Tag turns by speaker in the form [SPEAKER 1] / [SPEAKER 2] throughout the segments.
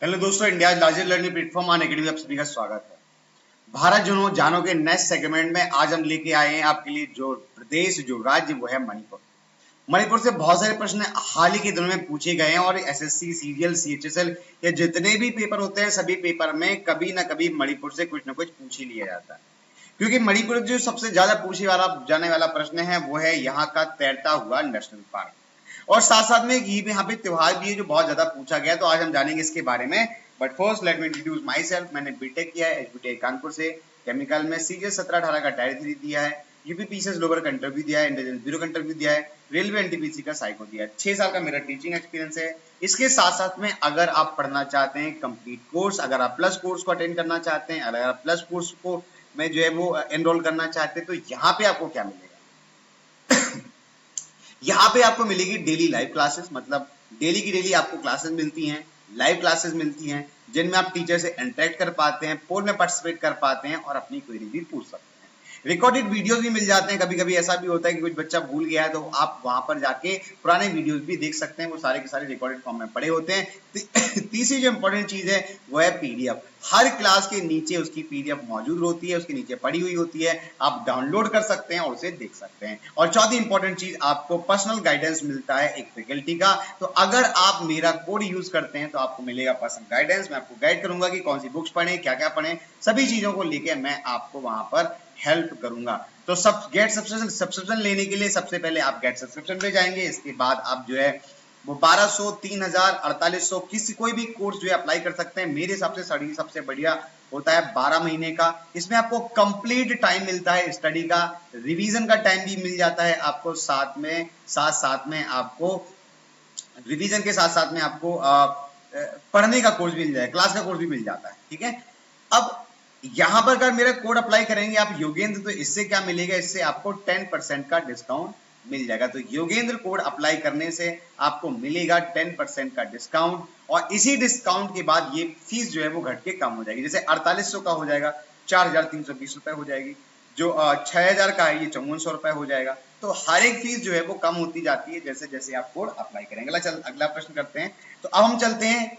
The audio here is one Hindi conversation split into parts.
[SPEAKER 1] हेलो दोस्तों, India largest learning platform Unacademy आप सभी का स्वागत है। भारत जुनो जानो के नेक्स्ट सेगमेंट में आज हम लेके आए हैं आपके लिए जो प्रदेश जो राज्य वो है मणिपुर। मणिपुर से बहुत सारे प्रश्न हाल ही के दिनों में पूछे गए हैं और एसएससी, सीजीएल, सीएचएसएल ये जितने भी पेपर होते हैं सभी पेपर में कभी ना कभी मणिपुर से कुछ ना कुछ पूछ ही लिया जाता है। क्योंकि मणिपुर जो सबसे ज्यादा पूछे वाला जाने वाला प्रश्न है वो है यहाँ का तैरता हुआ नेशनल पार्क। और साथ साथ में यहाँ पे त्योहार भी है जो बहुत ज्यादा पूछा गया, तो आज हम जानेंगे इसके बारे में। But first let me introduce my self. मैंने बीटेक किया है एचबीटेक कानपुर से केमिकल में। सीजीएस 17-18 का टायर 3 दिया है, यूपीपीसीएस लोअर का इंटरव्यू दिया है, इंटेलिजेंस ब्यूरो का इंटरव्यू दिया है, रेलवे एनटीपीसी का साइको दिया है। 6 साल का मेरा टीचिंग एक्सपीरियंस है। इसके साथ साथ में अगर आप पढ़ना चाहते हैं कंप्लीट कोर्स, अगर आप प्लस कोर्स को अटेंड करना चाहते हैं, अगर आप प्लस कोर्स को में जो है वो एनरोल करना चाहते हैं, तो यहाँ पे आपको क्या मिलेगा? यहाँ पे आपको मिलेगी डेली लाइव क्लासेस, मतलब डेली की डेली आपको क्लासेस मिलती हैं, लाइव क्लासेस मिलती हैं जिनमें आप टीचर से इंटरेक्ट कर पाते हैं, पोल में पार्टिसिपेट कर पाते हैं और अपनी क्वेरी भी पूछ सकते हैं। रिकॉर्डेड वीडियोस भी मिल जाते हैं। कभी कभी ऐसा भी होता है कि कुछ बच्चा भूल गया है तो आप वहां पर जाके पुराने वीडियोस भी देख सकते हैं, वो सारे के सारे रिकॉर्डेड फॉर्म में पड़े होते हैं। तीसरी जो इंपॉर्टेंट चीज है वो है पीडीएफ। हर क्लास के नीचे उसकी पीडीएफ मौजूद होती है, उसके नीचे पड़ी हुई होती है, आप डाउनलोड कर सकते हैं और उसे देख सकते हैं। और चौथी इंपॉर्टेंट चीज, आपको पर्सनल गाइडेंस मिलता है एक फैकल्टी का। तो अगर आप मेरा कोड यूज करते हैं तो आपको मिलेगा पर्सनल गाइडेंस। मैं आपको गाइड करूंगा कि कौन सी बुक्स पढ़ें, क्या क्या पढ़ें, सभी चीजों को लेकर मैं आपको वहां पर हेल्प करूंगा। तो सब गेट सब्सक्रिप्शन लेने के लिए सबसे पहले आप गेट सब्सक्रिप्शन पे जाएंगे। इसके बाद आप जो है वो 1200, 3000, 4800 किसी कोई भी कोर्स जो है अप्लाई कर सकते हैं। मेरे हिसाब से स्टडी सबसे बढ़िया होता है 12 महीने का। इसमें आपको कंप्लीट टाइम मिलता है स्टडी का, रिवीजन का टाइम भी मिल जाता है आपको, साथ में आपको रिवीजन के साथ साथ में आपको पढ़ने का कोर्स भी मिल जाए, क्लास का कोर्स भी मिल जाता है। ठीक है, अब यहां पर अगर मेरा कोड अप्लाई करेंगे आप योगेंद्र, तो इससे क्या मिलेगा? इससे आपको 10% का डिस्काउंट मिल जाएगा। तो योगेंद्र कोड अप्लाई करने से आपको मिलेगा 10% का डिस्काउंट। और इसी डिस्काउंट के बाद ये फीस जो है वो घट के कम हो जाएगी। जैसे 4800 का हो जाएगा 4320 रुपए हो जाएगी, जो 6000 का है ये 5400 रुपए हो जाएगा। तो हर एक फीस जो है वो कम होती जाती है जैसे जैसे आप कोड अप्लाई करेंगे। अगला प्रश्न करते हैं। तो अब हम चलते हैं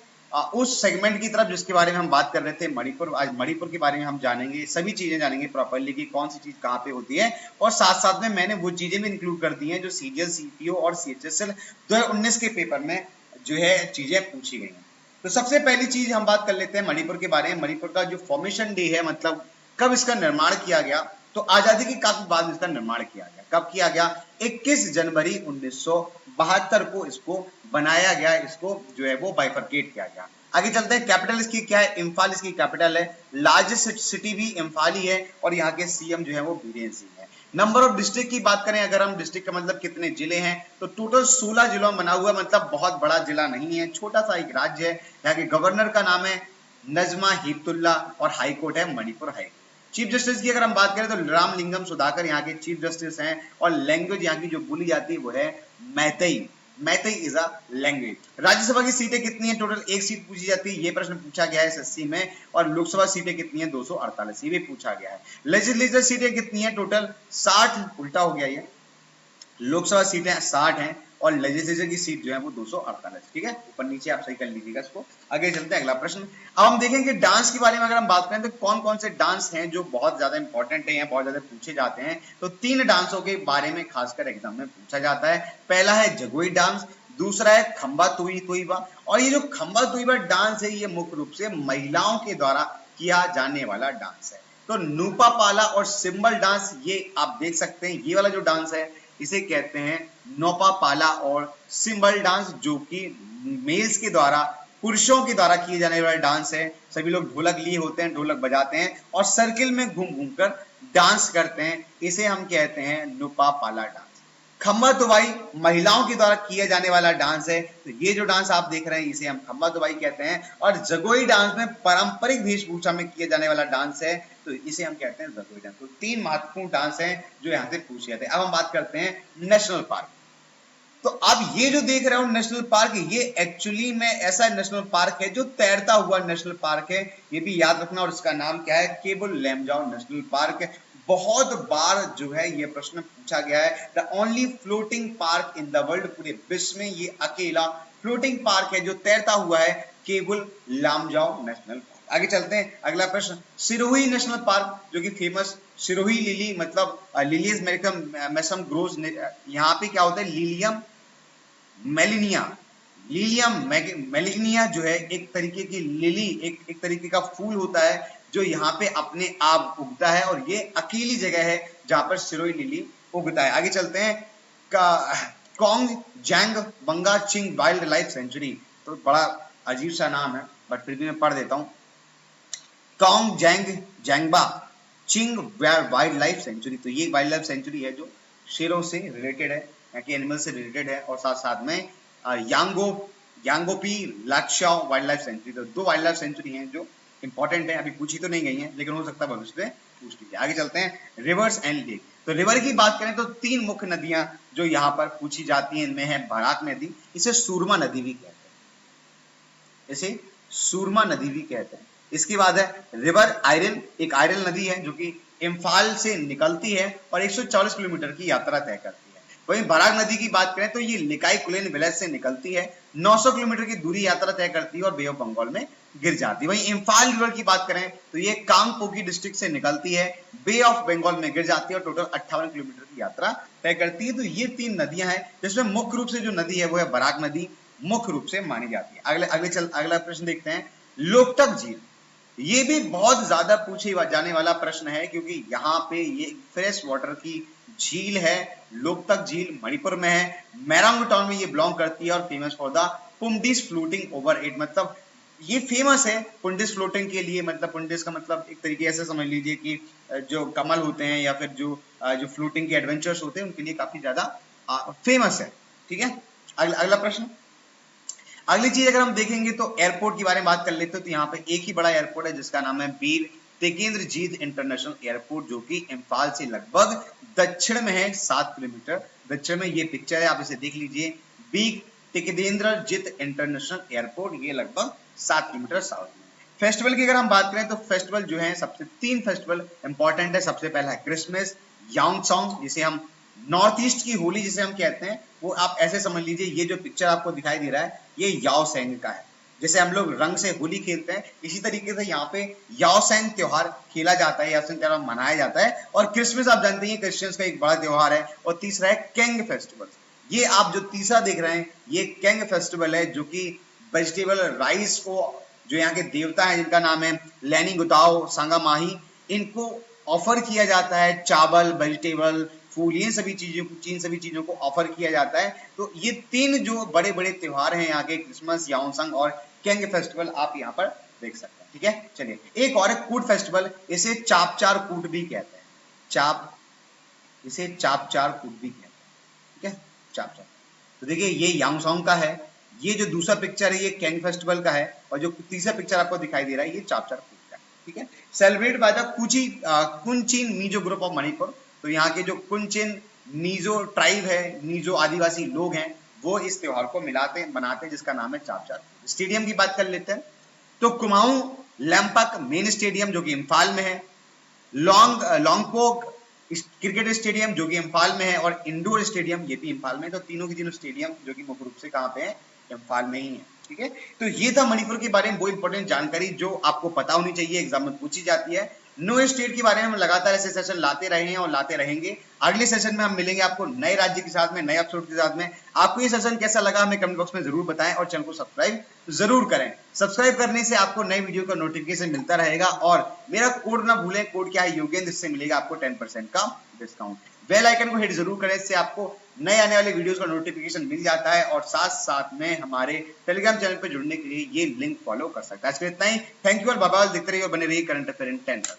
[SPEAKER 1] उस सेगमेंट की तरफ जिसके बारे में हम बात कर रहे थे, मणिपुर। आज मणिपुर के बारे में हम जानेंगे, सभी चीजें जानेंगे प्रॉपर्ली कि कौन सी चीज कहाँ पे होती है। और साथ साथ में मैंने वो चीजें भी इंक्लूड कर दी हैं जो सीजीएल, सीपीओ और सीएचएसएल 2019 के पेपर में जो है चीजें पूछी गई हैं। तो सबसे पहली चीज हम बात कर लेते हैं मणिपुर के बारे में। मणिपुर का जो फॉर्मेशन डे है, मतलब कब इसका निर्माण किया गया, तो आजादी के काफी बाद इसका निर्माण किया गया। कब किया गया? 21 जनवरी 1972 को इसको बनाया गया, इसको जो है वो बाइफरकेट किया गया। आगे चलते हैं। कैपिटल इसकी क्या है? इम्फाल इसकी कैपिटल है। लार्जेस्ट सिटी भी इम्फाल ही है और यहाँ के सीएम जो है वो बीरेन सिंह है। नंबर ऑफ डिस्ट्रिक्ट की बात करें, अगर हम डिस्ट्रिक्ट का मतलब कितने जिले हैं, तो टोटल 16 जिलों में बना हुआ, मतलब बहुत बड़ा जिला नहीं है, छोटा सा एक राज्य है। यहाँ के गवर्नर का नाम है नजमा हिपतुल्ला और हाईकोर्ट है मणिपुर हाईकोर्ट। चीफ जस्टिस की अगर हम बात करें तो रामलिंगम सुधाकर यहाँ के चीफ जस्टिस हैं। और लैंग्वेज यहाँ की जो बोली जाती है वो है Meitei. Meitei is a language. Rajya Sabha की सीटें कितनी है? टोटल एक सीट पूछी जाती है, ये प्रश्न पूछा गया है एसएससी में। और लोकसभा सीटें कितनी है? 248, ये भी पूछा गया है। लेजिस्लेचर सीटें कितनी है? टोटल 60, उल्टा हो गया ये, लोकसभा सीटें 60 हैं और लेजिस्लेचर की सीट जो है वो 248। ठीक है, ऊपर नीचे आप सही कर लीजिएगा इसको। आगे चलते हैं, अगला प्रश्न। अब हम देखेंगे डांस के बारे में अगर हम बात करें तो कौन कौन से डांस हैं जो बहुत ज्यादा इंपॉर्टेंट है, बहुत ज्यादा पूछे जाते हैं। तो 3 डांसों के बारे में खासकर एग्जाम में पूछा जाता है। पहला है जगोई डांस, दूसरा है खंबा तुईबा। और ये जो खंबा तुईबा डांस है ये मुख्य रूप से महिलाओं के द्वारा किया जाने वाला डांस है। तो नूपा पाला और सिंबल डांस, ये आप देख सकते हैं, ये वाला जो डांस है इसे कहते हैं नोपा पाला और सिंबल डांस, जो कि मेल्स के द्वारा, पुरुषों के द्वारा किए जाने वाला डांस है। सभी लोग ढोलक लिए होते हैं, ढोलक बजाते हैं और सर्किल में घूम घूम कर डांस करते हैं, इसे हम कहते हैं नूपा पाला डांस। खम्बा तुबाई महिलाओं के द्वारा किया जाने वाला डांस है, तो ये जो डांस आप देख रहे हैं इसे हम खम्बा तुबाई कहते हैं। और जगोई डांस में पारंपरिक वेशभूषा में किया जाने वाला डांस है, तो इसे हम कहते हैं जगोई डांस। तो 3 महत्वपूर्ण डांस हैं जो यहाँ से पूछे जाते हैं। अब हम बात करते हैं नेशनल पार्क। तो आप ये जो देख रहे हो नेशनल पार्क, ये एक्चुअली में ऐसा नेशनल पार्क है जो तैरता हुआ नेशनल पार्क है, ये भी याद रखना। और इसका नाम क्या है? Keibul Lamjao national park. बहुत बार जो है ये प्रश्न पूछा गया है। The only floating park in the world, पूरे विश्व में ये अकेला फ्लोटिंग पार्क है जो तैरता हुआ है। Keibul Lamjao National Park. आगे चलते हैं, अगला प्रश्न, सिरोही नेशनल पार्क जो कि फेमस सिरोही लिली मतलब लिलीज मेसम ग्रोज, यहाँ पे क्या होता है, लीलियम मेलिनिया, लीलियम मेलिनिया जो है एक तरीके की लिली, एक तरीके का फूल होता है जो यहाँ पे अपने आप उगता है और ये अकेली जगह है जहां पर सिरोही लिली उगता है। आगे चलते हैं, कोंग जैंग बंगा चिंग वाइल्ड लाइफ सेंचुरी, तो बड़ा अजीब सा नाम है बट फिर भी मैं पढ़ देता हूँ, कोंग जैंग जैंगबा चिंग वाइल्ड लाइफ सेंचुरी। तो ये वाइल्ड लाइफ सेंचुरी है जो शेरों से रिलेटेड है, यहाँ के एनिमल से रिलेटेड है, और साथ साथ में यांगोपी लाक्शाओ वाइल्ड लाइफ सेंचुरी। तो दो वाइल्ड लाइफ सेंचुरी हैं जो इंपॉर्टेंट है, अभी पूछी तो नहीं गई हैं लेकिन हो सकता है भविष्य में पूछ लीजिए। आगे चलते हैं, रिवर्स एंड लेक। तो रिवर की बात करें तो तीन मुख्य नदियां जो यहाँ पर पूछी जाती हैं, इनमें है बराक नदी, इसे सूरमा नदी भी कहते हैं, इसे सूरमा नदी भी कहते हैं। इसके बाद है रिवर आयरन, एक आयरन नदी है जो कि इम्फाल से निकलती है और 140 किलोमीटर की यात्रा तय करती है। वहीं बराक नदी की बात करें तो ये लिकाई कुलेन विलेज से निकलती है, 900 किलोमीटर की दूरी यात्रा तय करती है और बे ऑफ बंगाल में गिर जाती है। वहीं इम्फाल रिवर की बात करें तो ये कांगपोकी डिस्ट्रिक्ट से निकलती है, बे ऑफ बंगाल में गिर जाती है और टोटल 58 किलोमीटर की यात्रा तय करती है। तो ये तीन नदियां हैं जिसमें मुख्य रूप से जो नदी है वो है बराक नदी, मुख्य रूप से मानी जाती है। अगला प्रश्न देखते हैं, लोकटक झील, ये भी बहुत ज्यादा पूछे जाने वाला प्रश्न है क्योंकि यहाँ पे ये फ्रेश वाटर की झील है। लोकटक झील मणिपुर में है, मेरांग टाउन में ये बिलोंग करती है और famous for the phumdis floating over it, मतलब ये फेमस है पुंडिस फ्लोटिंग के लिए, मतलब पुंडिस का मतलब एक तरीके ऐसे समझ लीजिए कि जो कमल होते हैं या फिर जो फ्लोटिंग के एडवेंचर्स होते हैं उनके लिए काफी ज्यादा फेमस है। ठीक है, अगला प्रश्न, अगली चीज अगर हम देखेंगे तो एयरपोर्ट के बारे में बात कर लेते हैं। तो यहाँ पे एक ही बड़ा एयरपोर्ट है जिसका नाम है वीर टिकेंद्रजीत इंटरनेशनल एयरपोर्ट, जो कि इम्फाल से लगभग दक्षिण में है, 7 किलोमीटर दक्षिण में। ये पिक्चर है, आप इसे देख लीजिए, वीर टिकेंद्रजीत इंटरनेशनल एयरपोर्ट, ये लगभग 7 किलोमीटर साउथ में। फेस्टिवल की अगर हम बात करें तो फेस्टिवल जो है सबसे 3 फेस्टिवल इंपॉर्टेंट है। सबसे पहला है क्रिसमस, याओसोंग जिसे हम नॉर्थ ईस्ट की होली जिसे हम कहते हैं, वो आप ऐसे समझ लीजिए, ये जो पिक्चर आपको दिखाई दे रहा है ये याओसेंग का है। जैसे हम लोग रंग से होली खेलते हैं, इसी तरीके से यहाँ पे याओसेंग त्योहार खेला जाता है, याओसेंग त्योहार मनाया जाता है। और क्रिसमस आप जानते हैं क्रिश्चियंस का एक बड़ा त्योहार है। और तीसरा है केंग फेस्टिवल, ये आप जो तीसरा देख रहे हैं ये केंग फेस्टिवल है, जो कि वेजिटेबल राइस को, जो यहाँ के देवता है जिनका नाम है लैनी गुताओ सांगामाही, इनको ऑफर किया जाता है, चावल, वेजिटेबल, फूल, ये सभी चीजों को ऑफर किया जाता है। तो ये 3 जो बड़े बड़े त्योहार हैं यहाँ के, क्रिसमस, याओसंग और केंग फेस्टिवल, आप यहाँ पर देख सकते हैं। ठीक है, चलिए एक और है कूट फेस्टिवल, इसे चापचार कूट भी कहते हैं, इसे चापचार कूट भी कहते हैं। ठीक है, चापचार। तो देखिए ये याओसंग का है, ये जो दूसरा पिक्चर है ये केंग फेस्टिवल का है, और जो तीसरा पिक्चर आपको दिखाई दे रहा है ये चापचार कूट का है। ठीक है, celebrate by the Kunchin Mizo group of Manipur. तो यहाँ के जो कुनचिन मीजो ट्राइब है, मीजो आदिवासी लोग हैं, वो इस त्योहार को मनाते हैं जिसका नाम है चापचार। स्टेडियम की बात कर लेते हैं तो कुमाऊं लैंपक मेन स्टेडियम जो कि इम्फाल में है, लॉन्गपोक क्रिकेट स्टेडियम जो कि इम्फाल में है, और इंडोर स्टेडियम ये भी इम्फाल में है। तो तीनों के तीनों स्टेडियम जो कि मुख्य रूप से कहाँ पे है, इम्फाल में ही है। ठीक है, तो ये था मणिपुर के बारे में वो इंपॉर्टेंट जानकारी जो आपको पता होनी चाहिए, एग्जाम में पूछी जाती है। नो स्टेट के बारे में हम लगातार ऐसे सेशन लाते रहे हैं और लाते रहेंगे। अगले सेशन में हम मिलेंगे आपको नए राज्य के साथ में, नए एपिसोड के साथ में। आपको ये सेशन कैसा लगा हमें कमेंट बॉक्स में जरूर बताएं और चैनल को सब्सक्राइब जरूर करें। सब्सक्राइब करने से आपको नए वीडियो का नोटिफिकेशन मिलता रहेगा, और मेरा कोड ना भूलें, कोड क्या है, योगेंद्र, इससे मिलेगा आपको 10% का डिस्काउंट। बेल आइकन को हिट जरूर करें, इससे आपको नए आने वाले वीडियोस का नोटिफिकेशन मिल जाता है, और साथ साथ में हमारे टेलीग्राम चैनल पर जुड़ने के लिए ये लिंक फॉलो कर सकता है। आज के इतना ही, थैंक यू और बाय बाय। देखते रहिए और बने रहिए करंट अफेयर इन 10।